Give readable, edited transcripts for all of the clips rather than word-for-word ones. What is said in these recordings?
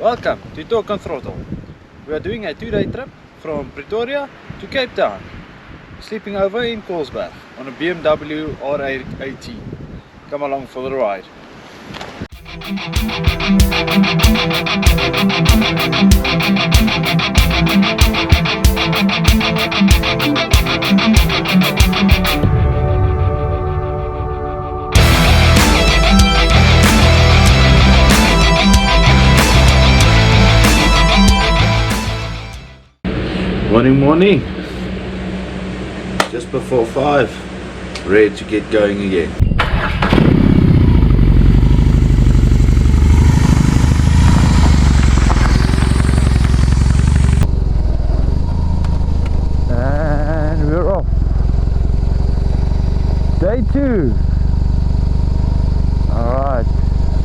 Welcome to Talk on Throttle. We are doing a 2-day trip from Pretoria to Cape Town, sleeping over in Colesberg on a BMW R18. Come along for the ride. Morning, just before 5, ready to get going again. And we're off. Day 2. Alright,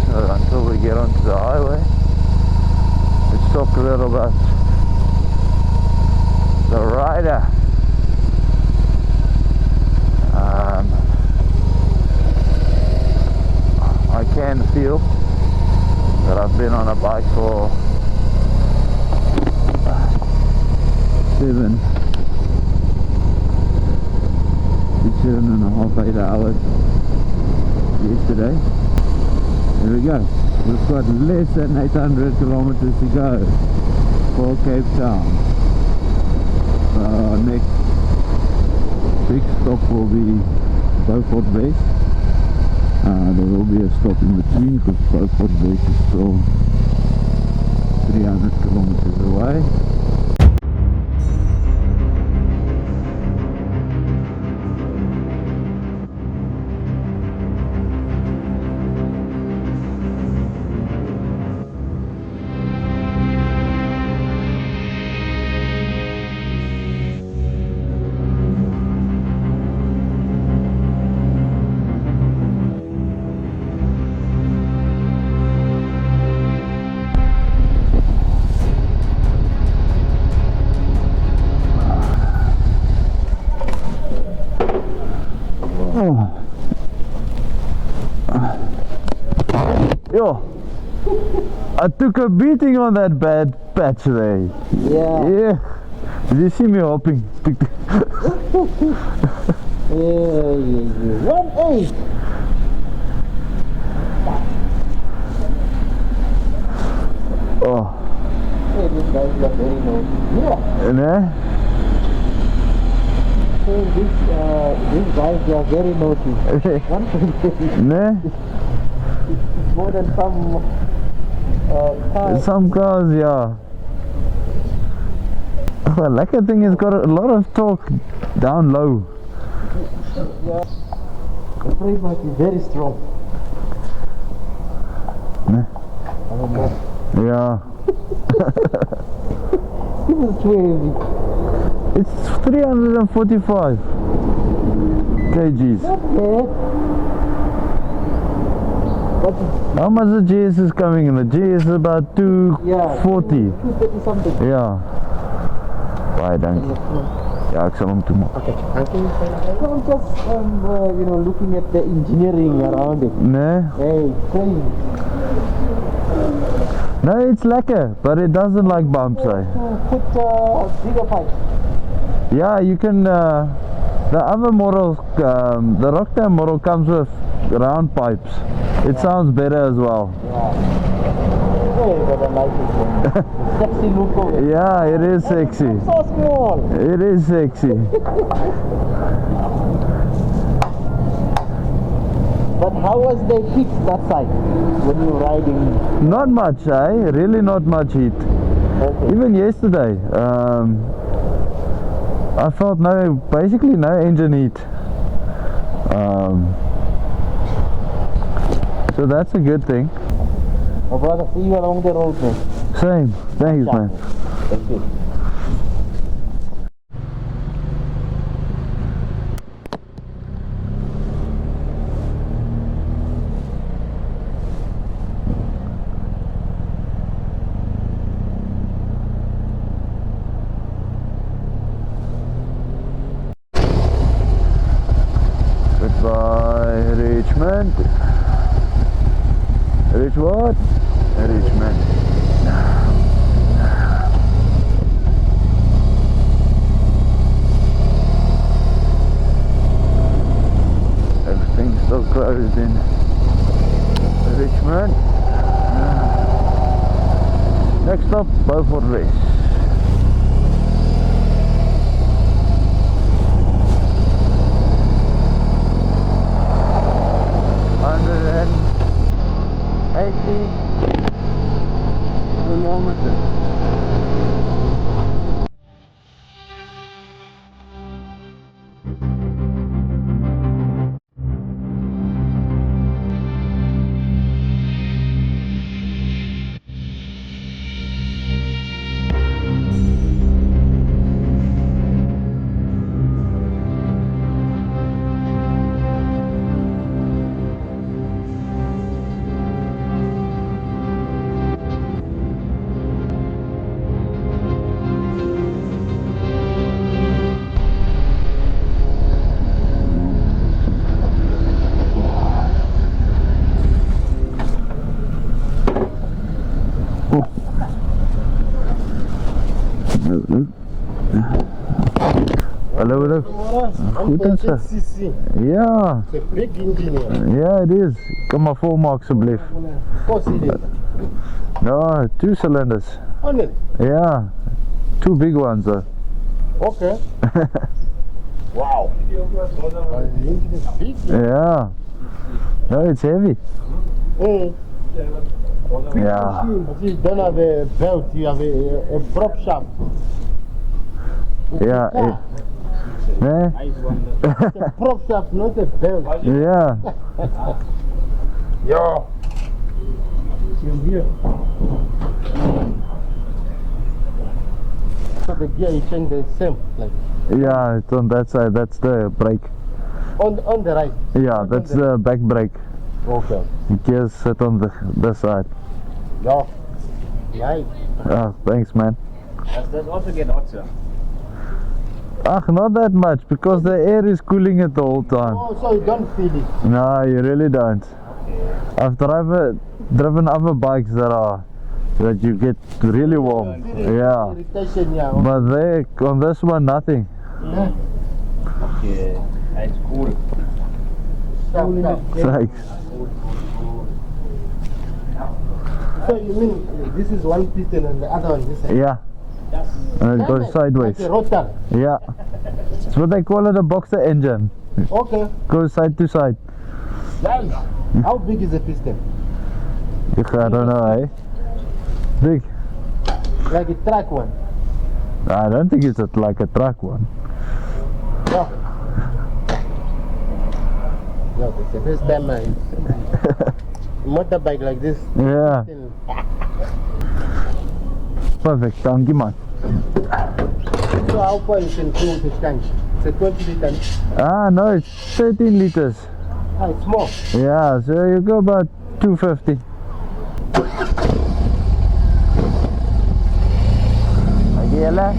so until we get onto the highway, let's talk a little about the rider. I can feel that I've been on a bike for 7 and a half, 8 hours yesterday. There we go. We've got less than 800 kilometers to go for Cape Town. Our next big stop will be Beaufort Base. There will be a stop in between because Beaufort Base is still 300 kilometers away. Yo, I took a beating on that bad patch there. Yeah. Did you see me hopping? Yeah. 1-8. Oh. Hey, this guys are very nice. Yeah. Ne? Hey, these guys are very naughty. 1.8. Ne? It's more than some cars. Some cars, yeah. The lekker thing has got a lot of torque down low. Yeah. The frame might be very strong. Ne? I don't know. Yeah. This is too heavy. It's 345 kgs. Not bad. But How much the GS is coming in? The GS is about 240. 230 something. Ja. Baie dankie. Ja, ek sal hom toemaak. Okay. I'm just looking at the engineering around it. Nee? Hey, crazy. No, it's lekker, but it doesn't like bumps, eh? Put bigger pipes. Yeah, you can, the other model, the Rocktail model comes with round pipes. It sounds better as well. Yeah. Hey, but I like it. Sexy look of it. Yeah, it is sexy. It's so small. It is sexy. But how was the heat that side when you were riding? Not much, eh? Really not much heat. Okay. Even yesterday, I felt basically no engine heat. So that's a good thing. Oh, brother, see you along the road, man. Same. Thanks, man. Thank you. Goodbye, Richmond. Rich what? Richmond. in Richmond. Next stop, Beaufort West. Kilometers. Hallo, hallo. Goed en zo. Ja. It's a big engine. Ja, it is. Kom maar volmaken alsjeblieft. What's it? Ja, 2 cylinders. Only. Yeah, 2 big ones though. Okay. Wow. The engine is big. Yeah. No, it's heavy. Mm. Yeah. You don't have a belt, you have a prop shaft. Yeah. Nee? It's a prop shaft, not a belt. Yeah. Yeah. Here. So the gear you change the same, like Yeah, it's on that side. That's the brake. on the right. Yeah, that's the back brake. Okay. The gears sit on the side. Yeah. Right. Oh, thanks, man. Does that also get hot, sir? Not that much because the air is cooling it the whole time. Oh, so you don't feel it. No, you really don't. Okay. I've driven other bikes that you get really warm. Yeah. Irritation, yeah. But on this one, nothing. Yeah. Okay. It's cool. Stop. Thanks. So you mean this is one piston and the other one this side? Yeah. And it goes sideways. Like a rotor. Yeah. It's what they call it, a boxer engine. Okay. Goes side to side. Nice. How big is the piston? I don't know, eh? Big. Like a track one. I don't think it's like a truck one. Yeah. No, it's the first time I motorbike like this. Yeah. Perfect, thank you, man. So how far you can fill the tank? It's a 20 liter. No, it's 13 liters. Ah, it's more. Yeah, so you go about 250. Agila.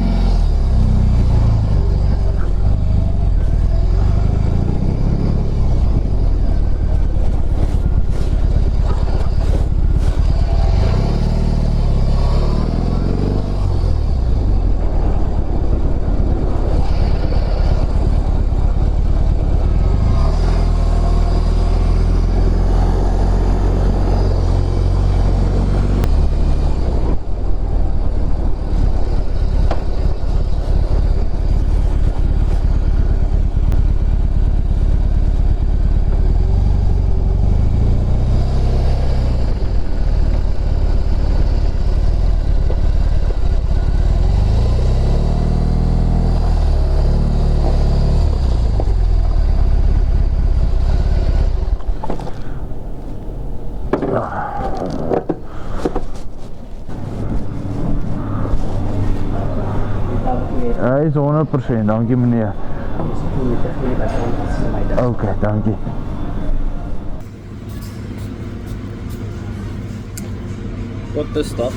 Hij is 100%, dankie meneer. Oké, dankie. What the stuff?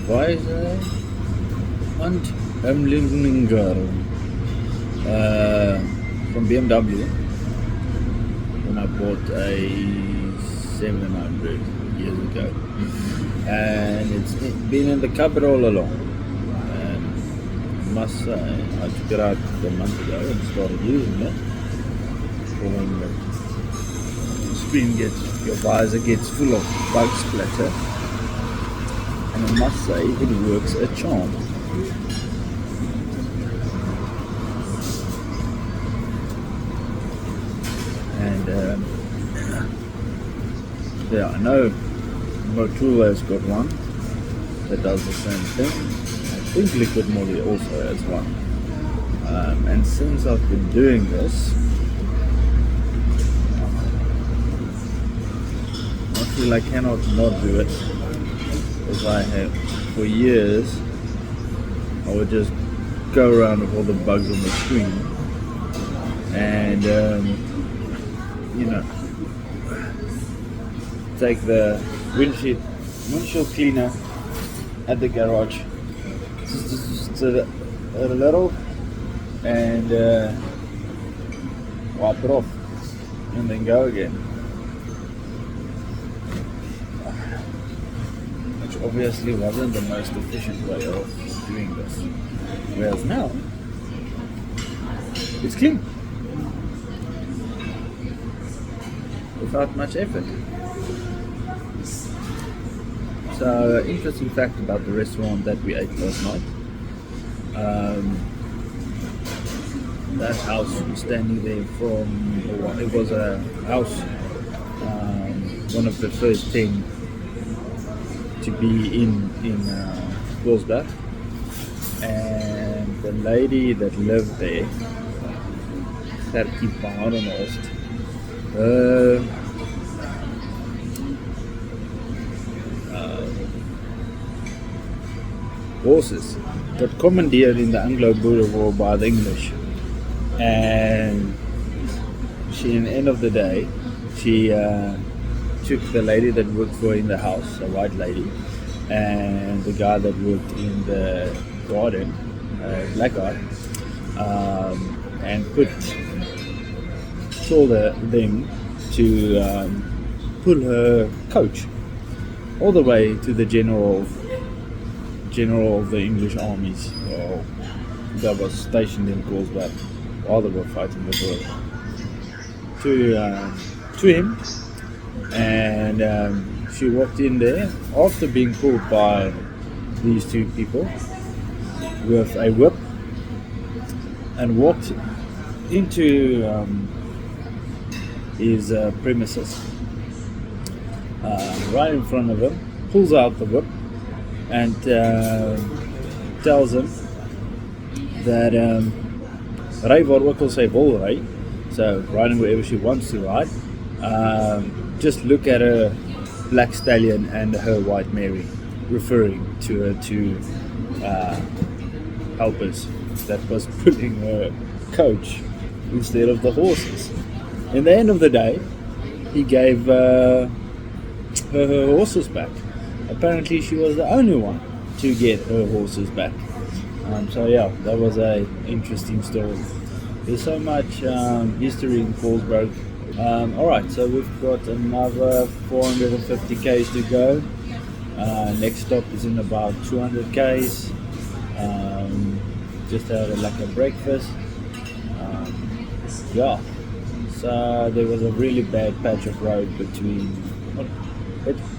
Weiser and Emlinger from BMW when I bought a 700 years ago, and it's been in the cupboard all along. And I must say, I took it out a month ago and started using it, when the screen gets, your visor gets full of bug splatter, and I must say it works a charm. And yeah, I know Motorola has got one that does the same thing. I think Liquid Moly also has one. And since I've been doing this, I feel I cannot not do it, because I have, for years, I would just go around with all the bugs on the screen, and you know, take the windshield cleaner at the garage, just a little, and wipe it off, and then go again. Which obviously wasn't the most efficient way of doing this. Whereas now, it's clean, without much effort. So, interesting fact about the restaurant that we ate last night. That house was standing there it was a house, one of the first 10 to be in Laingsburg, and the lady that lived there, horses got commandeered in the Anglo-Boer War by the English, and she, in the end of the day, she took the lady that worked for her in the house, a white lady, and the guy that worked in the garden, black guy, and told them to pull her coach all the way to the general of the English armies that was stationed in Laingsburg while they were fighting the war, to him, and she walked in there after being pulled by these two people with a whip, and walked into his premises, right in front of him, pulls out the whip, and tells him that ry waar ook al sy wil ry, so riding wherever she wants to ride, just look at her black stallion and her white Mary, referring to her two helpers that was pulling her coach instead of the horses. In the end of the day, he gave her horses back. Apparently she was the only one to get her horses back. So yeah, that was a interesting story. There's so much history in Laingsburg. Alright, so we've got another 450 k's to go. Next stop is in about 200 k's. Just had a breakfast. Yeah, so there was a really bad patch of road between.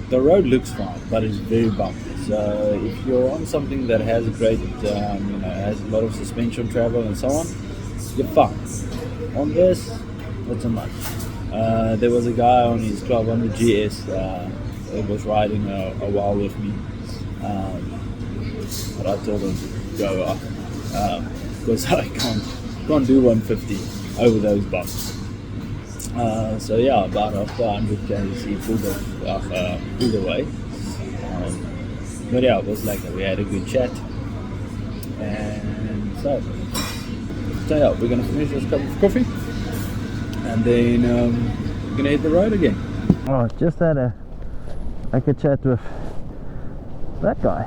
The road looks fine, but it's very bumpy. So if you're on something that has a great, has a lot of suspension travel and so on, you're fine. On this, not so much. There was a guy on his 1200 GS that was riding a while with me, but I told him to go up because I can't do 150 over those bumps. So yeah, about after 100 k's he pulled away. But yeah, it was like we had a good chat, and so yeah, we're gonna finish this cup of coffee, and then we're gonna hit the road again. Oh, just had a chat with that guy.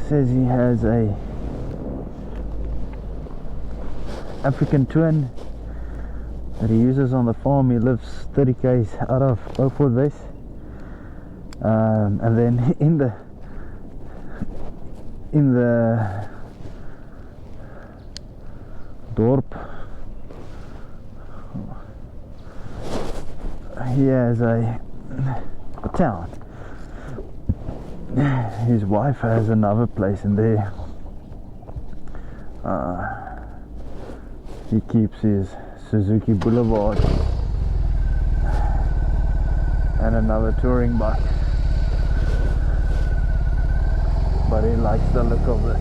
Says he has a African twin that he uses on the farm. He lives 30 k's out of Beaufort West, and then in the dorp. He has a town. His wife has another place in there. He keeps his Suzuki Boulevard and another touring bike, but he likes the look of this.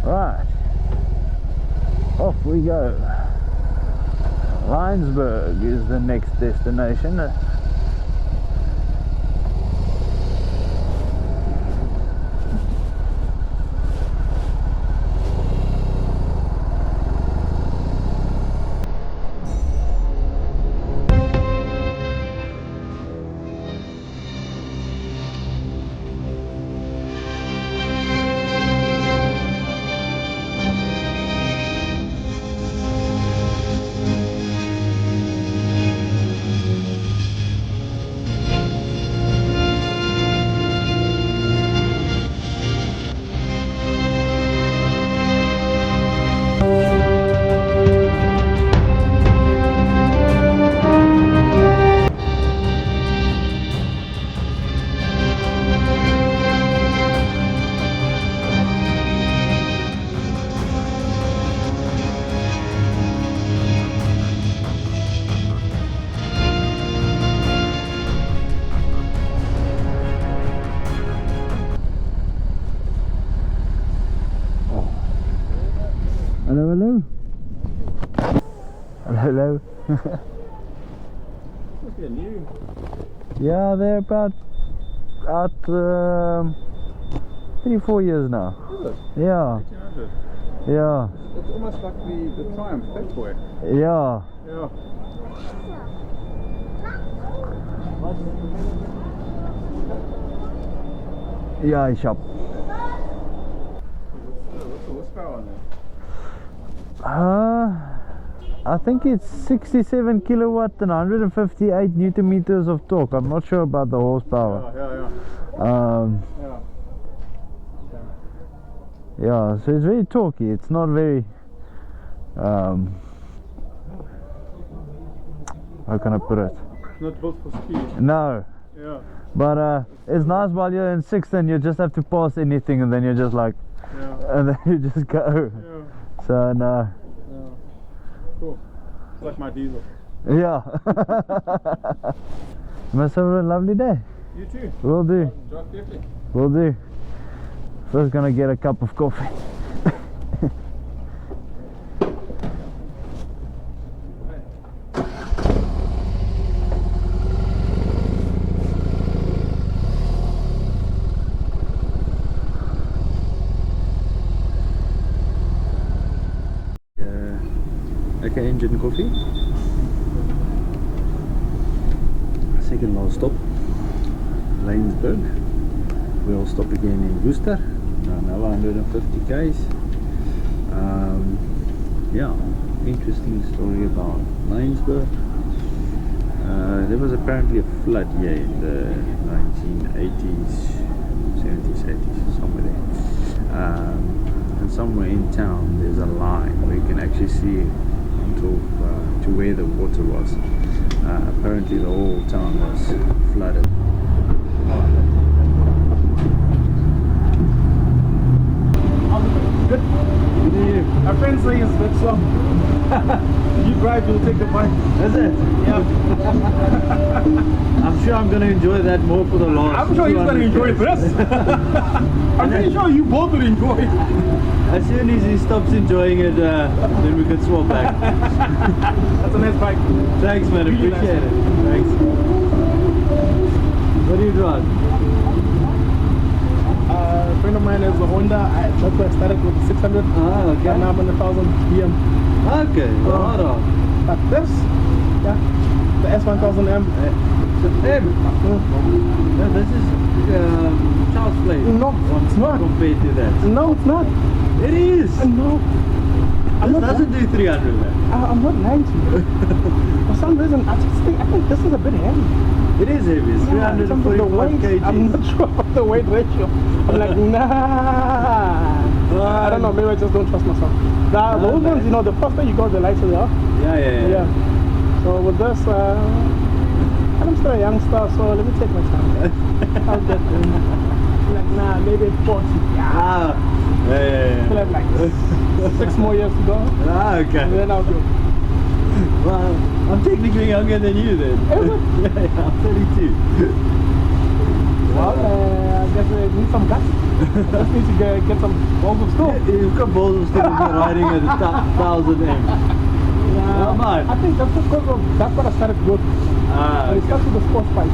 Right, off we go. Laingsburg is the next destination. Hello, hello. Hello, hello. New. Yeah, they're about 3-4 years now. Is it? Yeah, 1800. yeah, It's almost like the Triumph, that boy. yeah. Yeah. Yeah, shop. What's the horsepower on there? I think it's 67 kilowatt and 158 newton meters of torque. I'm not sure about the horsepower. Yeah, so it's very torquey. It's not very how can I put it? It's not built for speed. No, Yeah. but it's nice while you're in sixth and you just have to pass anything and then you're just like, Yeah. and then you just go. Yeah. So no. Yeah. Cool. It's like my diesel. Yeah. You must have a lovely day. You too. Will do. Drive carefully. Will do. First gonna get a cup of coffee. Okay, engine coffee. Second last stop, Laingsburg. We'll stop again in Worcester. Another 150 k's. Yeah, interesting story about Laingsburg. There was apparently a flood here in the 1980s, 70s, 80s, somewhere there. And somewhere in town there's a line where you can actually see to where the water was. Apparently the whole town was flooded. Good. Good to you. My friend says that song. You drive, you'll take the bike. Is it? Yeah. I'm sure I'm going to enjoy that more for the last. I'm sure he's going to enjoy this. I'm pretty sure you both will enjoy it. As soon as he stops enjoying it, then we can swap back. That's a nice bike. Thanks, man. Really Appreciate nice. it. Thanks. What do you drive? A friend of mine has a Honda. That's where I started with the 600. Ah, okay. And now I'm on the 1000 BM. Okay, right on. But this, yeah, the S1000M. So, no, this is child's play. No, it's not. Compared to that. No, it's not. It is. No. This doesn't do 300, man. I'm not lying to you. For some reason, I think this is a bit heavy. It is heavy. It's Yeah, in terms of the 345 weight, kg. I'm not sure about the weight ratio. I'm like, nah. I don't know, maybe I just don't trust myself. Nah, those ones, you know, the faster you go, the lighter they are. Yeah. So with this, I'm still a youngster, so let me take my time. I'll get there. Like, nah, maybe at 40. Yeah. Still have like 6 more years to go. Okay. And then I'll go. Well, I'm technically younger than you then. Is it? Yeah, I'm 32. Well, I guess I need some guts. I just need to get some balls of steel. You've got balls of steel riding at 1,000 M. I think that's because of that's what I started with. Ah, It starts with the sports bike.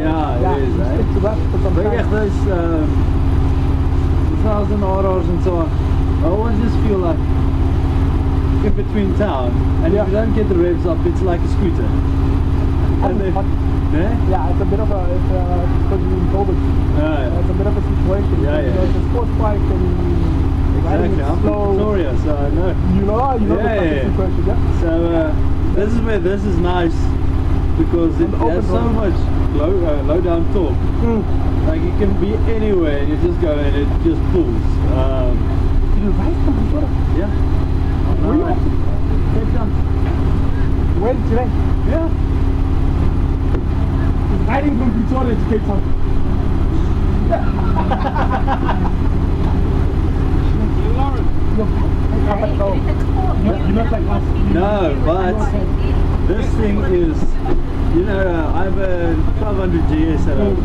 Yeah, it is, you eh? stick to that for some But yeah, time. those 1,000 RRs and so on, I always just feel like in between town, and if you don't get the revs up, it's like a scooter. And then, Yeah, it's a bit of a, because you involve it. It's a bit of a situation. Yeah. You know, it's a sports bike and riding Exactly. it I'm from slow. Pretoria, so I know. You know the situation, yeah? So this is where this is nice because it has so much low down torque. Like you can be anywhere and you just go and it just pulls. You ride from Pretoria? Yeah. Where you at? Cape Town. When today? Yeah. Riding from Pretoria to Cape Town. You're not like us. No, but this thing is, you know, I have a 1200 GS at home,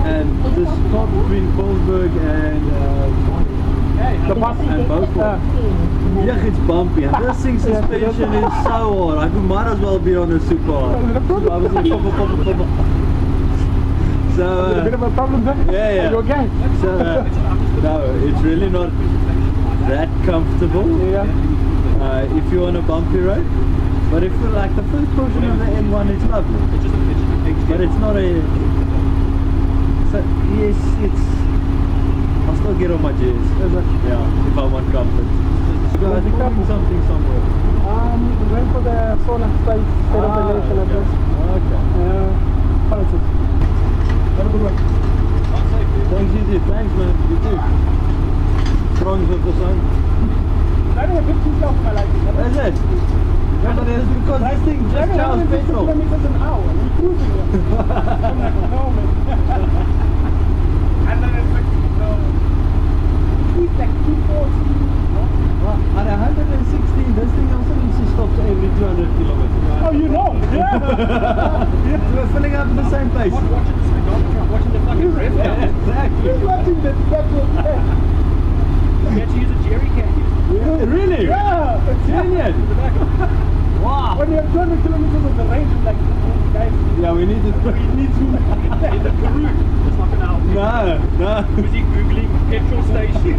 and this spot between Colesberg and Beaufort, yeah, it's bumpy, and this thing's suspension is so hard. I might as well be on a super hard. So I was like, So, a bit of a problem there? Yeah. Are you okay? So, no, it's really not that comfortable. Yeah. If you're on a bumpy road, but if you're like the first portion of the M1, it's lovely. But it's not a. So yes, it's. I'll still get on my GS. Yeah, if I want comfort. So I think I'm doing something somewhere. We went for the solar state of the nation address. Okay. Politics. Have a good one. Thanks, you too. Thanks, man. You too. Strong with the sun. Driving a bit too slow for my liking. Is it? Yeah, but it's because this thing just counts petrol. kilometers an hour. We're cruising here. I'm like, no, man. And then it's like, no. It's like 240. Well, at 116, this thing also needs to stop every 200 kilometers. Oh, you know? Yeah. We're filling up at the same pace. Watching the speedometer, watching the fucking rev down. Exactly. He's watching the petrol. You had to use a jerry can. Really? Yeah. Genius. Wow. When you have 200 kilometers of the range, it's like, guys, Yeah, we need to. we need to. In the Peru, it's not gonna help. No. Busy googling petrol station.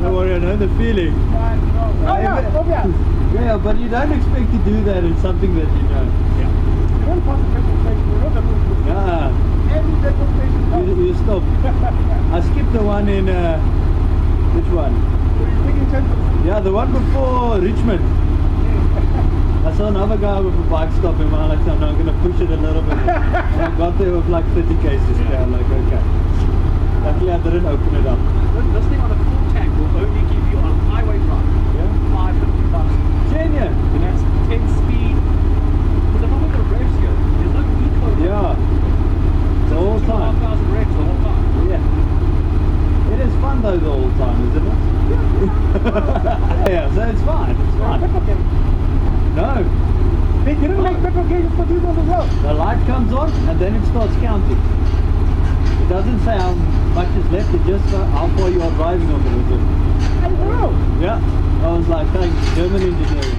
Don't worry, I know the feeling. Oh, yeah, obvious. Yeah, but you don't expect to do that in something that you know. You don't pass the petrol station, you know the route. Yeah. Every petrol station. You stop. I skipped the one in. Which one? You're taking chances. Yeah, the one before Richmond. I saw another guy with a bike stop him. I'm like, I'm going to push it a little bit. And I got there with like 30 cases. Yeah, I'm like, okay. Luckily, I didn't open it up. This thing on a full tank will only give you on highway drive $550. Genius. And that's 10 speed. Because if I look at the revs here, there's no eco. Yeah. The whole time. 2,500 revs the whole time. Yeah. It is fun though the whole time, isn't it? Yeah, so it's fine. It's fine. Petrol gauge. No. They didn't make petrol gauges for diesel as well. The light comes on and then it starts counting. It doesn't say how much is left, it just how far you are driving on the road. I know. Yeah. I was like, thanks, German engineering.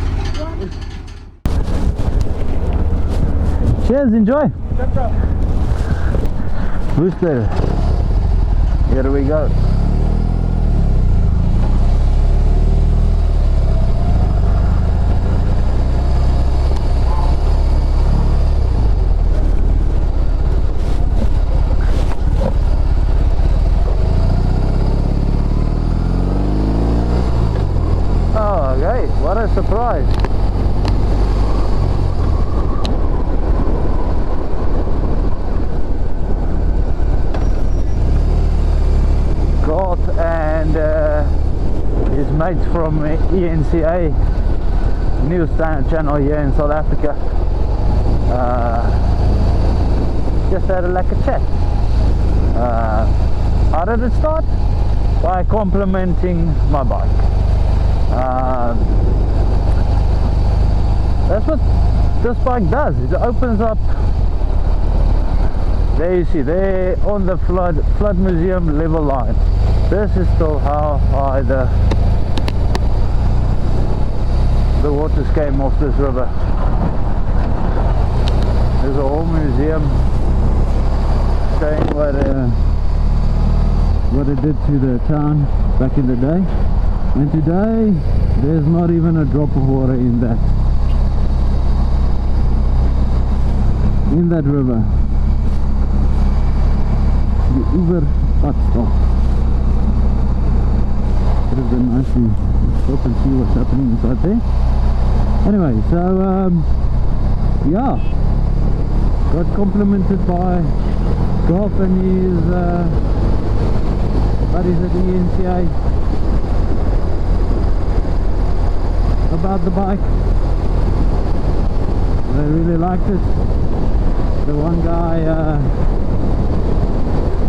Cheers, enjoy. Petrol. Booster. Here we go. Oh, okay, what a surprise. mates from ENCA news channel here in South Africa. Just had a lekker chat. How did it start? By complimenting my bike. That's what this bike does. It opens up. There you see, there on the flood museum level line. This is still how high the waters came off this river. There's a whole museum showing what it did to the town back in the day. And today, there's not even a drop of water in that river. The Uber stop. It would have been nice to stop and see what's happening inside there. Anyway, so yeah, got complimented by Golf and his buddies at the ENCA about the bike. They really liked it. The one guy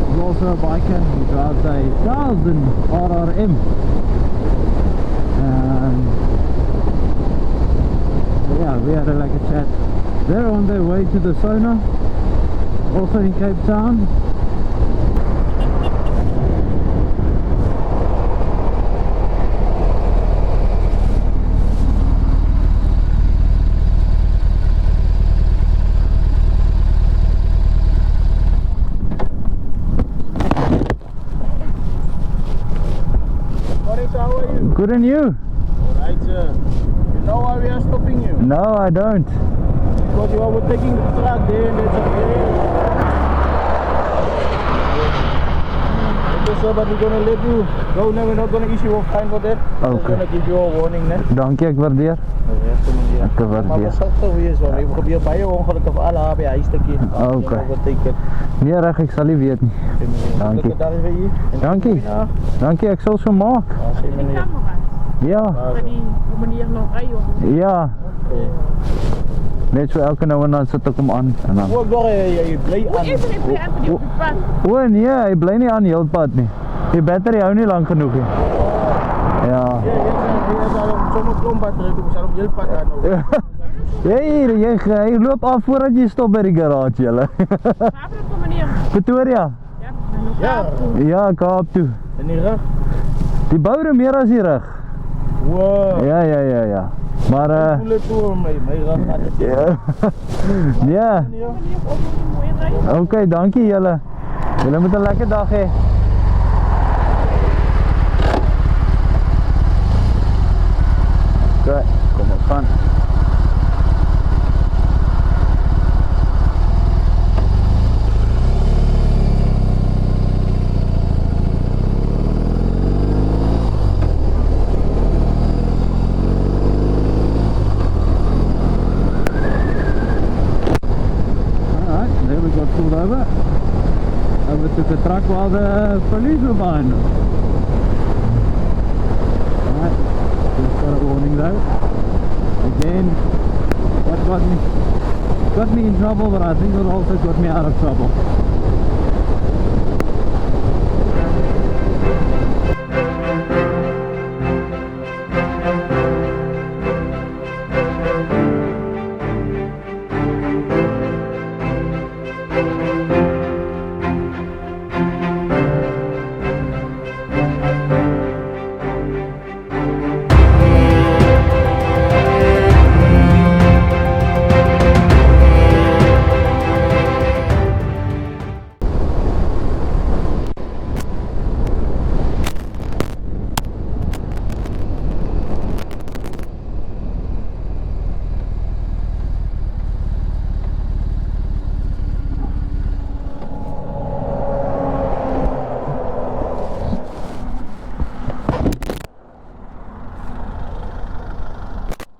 is also a biker. He drives a 1000 RRM. Yeah, we had a chat. They're on their way to the sauna, also in Cape Town. Good, and you? Alright, sir. You know why we are stopping you? No, I don't. Because you are taking the truck there and there's a okay, sir, but we're going to let you go now. We're not going to issue a fine for that. We're Okay. going to give you a warning then. Dankie, ek waardeer. Ek Maar waardeer. versigtig wees, want we gebeur baie ongelukkige val daar by hy stukkie. Okay. Nee, reg, ek sal nie weet nie. Dankie. Dankie. Dankie, ek sal so maak. Ja. Maar die manier nog ry hoor. Ja. Net so elke nou en dan sit ek hom aan en dan. Ook daar jy bly aan. Even if we have to pad. O nee, hy bly nie aan die hele pad nie. Die battery hou nie lank genoeg nie. Ja. Jy daar sommer klomp battery toe, sal op heel pad aan nou. Jy loop af voordat jy stop by die garage julle. Waar op manier? Pretoria. Ja. Ja, Kaap toe. En die rug. Die boude meer as die rug. Wow. Ja. Maar Voel dit toe my rug gaan dit. ja. Okay, dankie julle. Julle moet 'n lekker dag hê. Okay, kom ons gaan. Pulled over to the truck while the police were behind us. Alright, just got a warning though. Again, what got me in trouble, but I think it also got me out of trouble.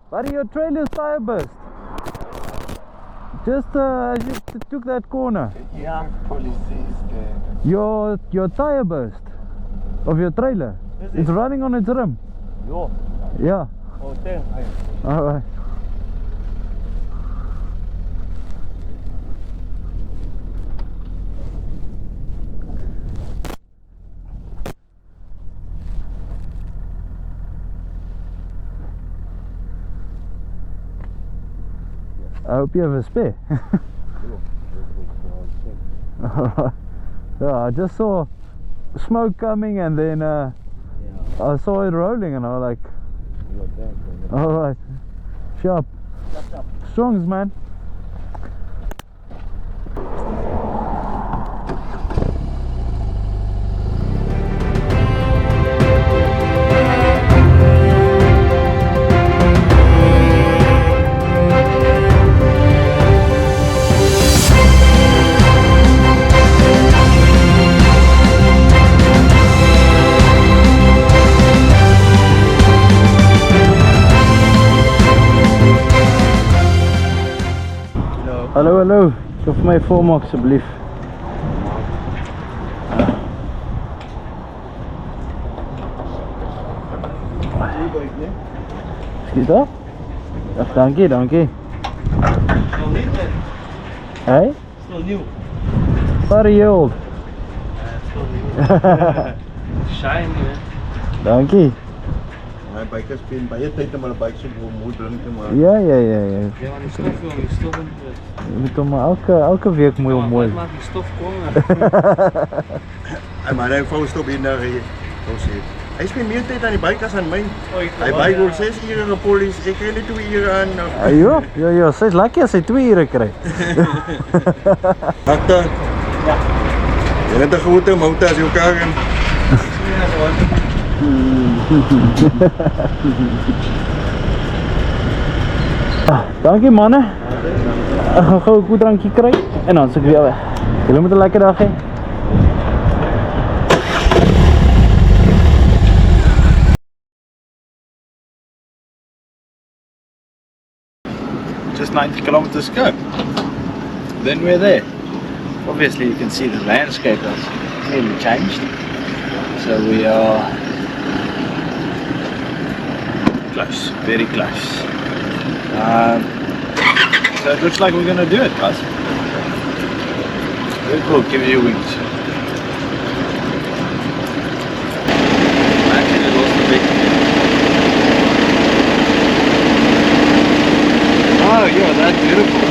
Buddy, your trailer's tire burst. Just as you took that corner. Yeah, police is there. Your tire burst of your trailer. It's running on its rim. Ja, Ja. Gauteng. Alright. I hope you have a spare. Alright. Yeah, I just saw smoke coming and then I saw it rolling and I was like, alright, sharp. Strongs, man. Hallo, hallo. Geef vir my volmaak asseblief. Skiet daar? Ja, dankie, dankie. Still new then. Hey? Still new. What are you old? Still new. Shine, man. Dankie. My bike spend baie tyd om 'n bike so mooi ding te maak. Ja, ja, ja, ja. Ja, man, die stof, jongen, die stof in het. Je moet hom elke week mooi mooi. Maak die stof komen. En maar hy vou stop hier nou hier. Ons sê. Hy spend meer tyd aan die bike as aan my. Hy bike wil 6 ure gepolies, ek kry net 2 ure aan. Ja, ja, ja, sy's lucky as hy 2 ure kry. Hakta. Ja. Jy het 'n groot motor as jou kar en Ja, gewoon. Dankie manne. Ek gaan gou 'n koel drankie kry en dan sê ek weer weg. Julle moet 'n lekker dag hê. Just 90 kilometers to go. Then we're there. Obviously you can see the landscape has clearly changed. So we are close, very close. So it looks like we're going to do it, guys. Very cool, give you wings. Actually lost the big. Oh yeah, that's beautiful.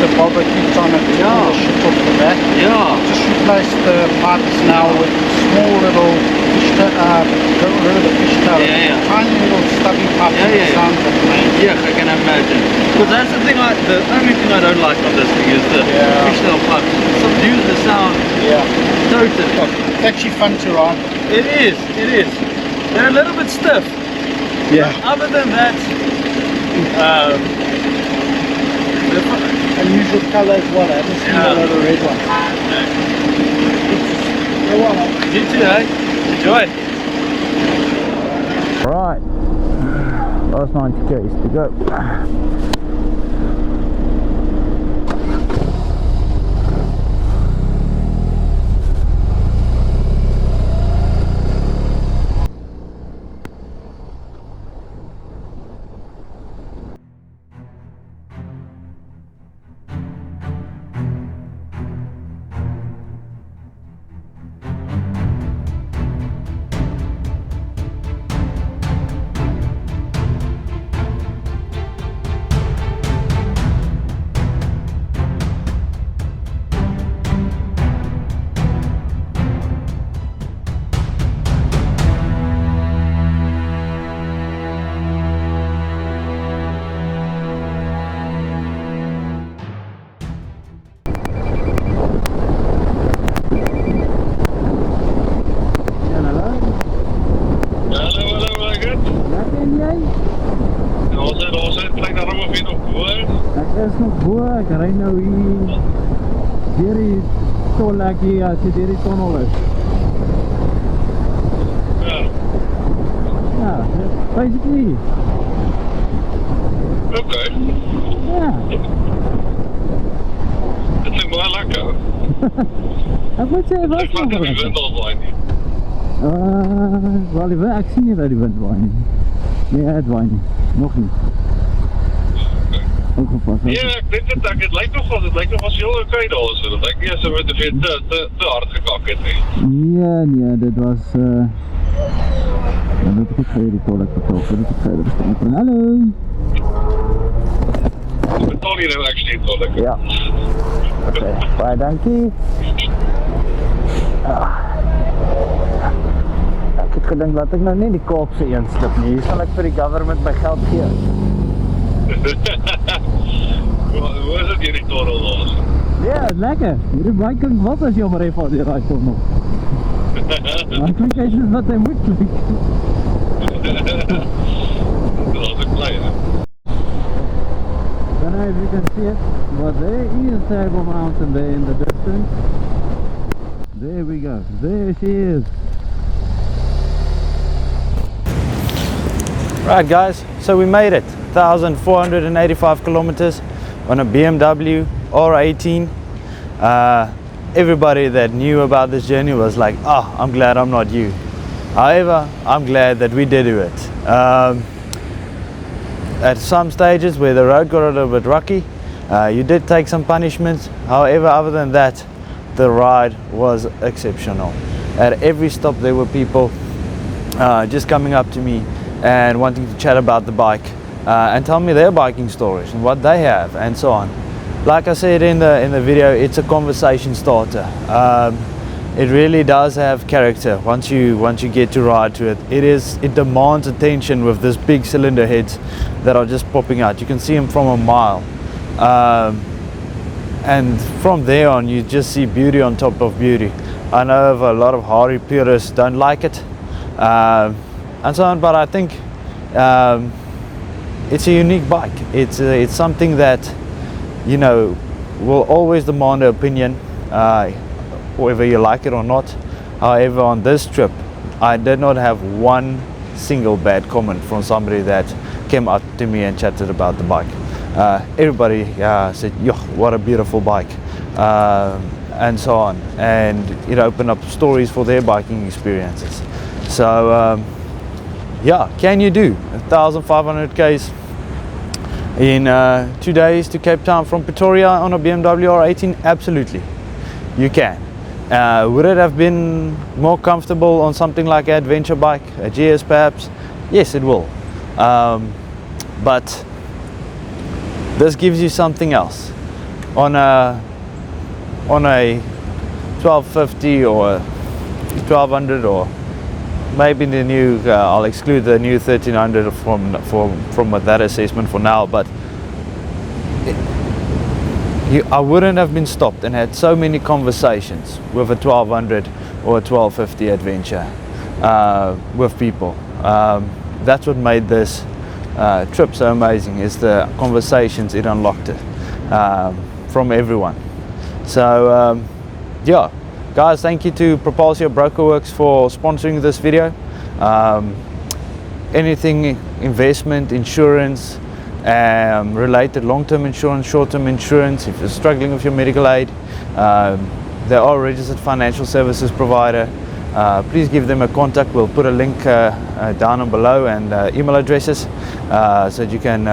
The bobber keeps on it, Yeah. the shit off the back. Yeah. Just replace the parts now with small little fish tail, get rid of the fish tail. Yeah, yeah. Tiny little stubby parts Yeah, that yeah, yeah. sound amazing. Yeah, I can imagine. Because that's the thing. The only thing I don't like on this thing is the Yeah. fishtail pipe. It subdues the sound Yeah. totally. It's actually fun to ride. It is. It is. They're a little bit stiff. Yeah. Other than that, they're fun. Unusual colour as well, I haven't seen Yeah. a lot of red ones. You too, eh? Enjoy. Right. Last 90 k's to go. Ek is nog bo, ek ry nou hier deur die tolhek hier as jy deur die tunnel is. Ja, basically. Okay. Ja, Het is maar lekker. ek moet sê, Ik was laat nog het niet lekker. vinden online niet. Wel die wind, ek sien nie dat die wind waai nie. Nee, het waai nie. Nog nie. Opgepas. Ja, ek dink dit lyk nog as heel okay daar so. Dit lyk nie asof dit te hard gekak het nie. Nee, dit was dan moet ek vir die tolk vertel, dit is verder bestaan. Hallo. Betaal jy nou actually tolk? Ja. Okay, baie dankie. Ek het gedink dat ek nou nie die Kaapse een slip nie. Hier sal ek vir die government my geld gee. Hoe is dit hierdie tunnel daar? Ja, lekker. Hierdie baie klink wat as jy maar even die raai tunnel. Maar klink hy soos wat hy moet klink. Dat is ek blij, hè? I don't know if you can see it, but there is Table Mountain there in the distance. There we go. There she is. Right guys, so we made it. 1,485 kilometers on a BMW R18. Everybody that knew about this journey was like, oh, I'm glad I'm not you. However, I'm glad that we did do it. At some stages where the road got a little bit rocky, you did take some punishments. However, other than that, the ride was exceptional. At every stop there were people just coming up to me and wanting to chat about the bike and tell me their biking stories and what they have and so on. Like I said in the video, it's a conversation starter. It really does have character once you get to ride to it. It demands attention with this big cylinder heads that are just popping out. You can see them from a mile. And from there on you just see beauty on top of beauty. I know a lot of Harley purists don't like it and so on, but I think it's a unique bike. It's something that, you know, will always demand an opinion, whether you like it or not. However, on this trip I did not have one single bad comment from somebody that came up to me and chatted about the bike. Everybody said, yo, what a beautiful bike, and so on, and it opened up stories for their biking experiences. So yeah, can you do 1,500 k's in 2 days to Cape Town from Pretoria on a BMW R18? Absolutely, you can. Would it have been more comfortable on something like an adventure bike, a GS perhaps? Yes, it will. But this gives you something else. On a 1250 or 1200, or maybe the new, I'll exclude the new 1300 from that assessment for now, but I wouldn't have been stopped and had so many conversations with a 1200 or a 1250 adventure with people. That's what made this trip so amazing, is the conversations it unlocked from everyone. So yeah, guys, thank you to Propulsio Brokerworx for sponsoring this video. Anything investment, insurance, related, long-term insurance, short-term insurance, if you're struggling with your medical aid, they are a registered financial services provider. Please give them a contact. We'll put a link down below, and email addresses, so that you can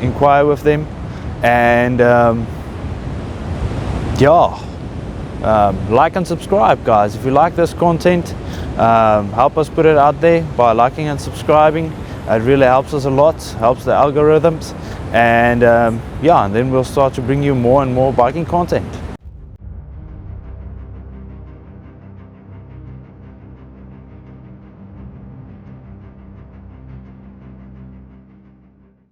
inquire with them. And yeah, like and subscribe, guys. If you like this content, help us put it out there by liking and subscribing. It really helps us a lot, helps the algorithms, and yeah, and then we'll start to bring you more and more biking content.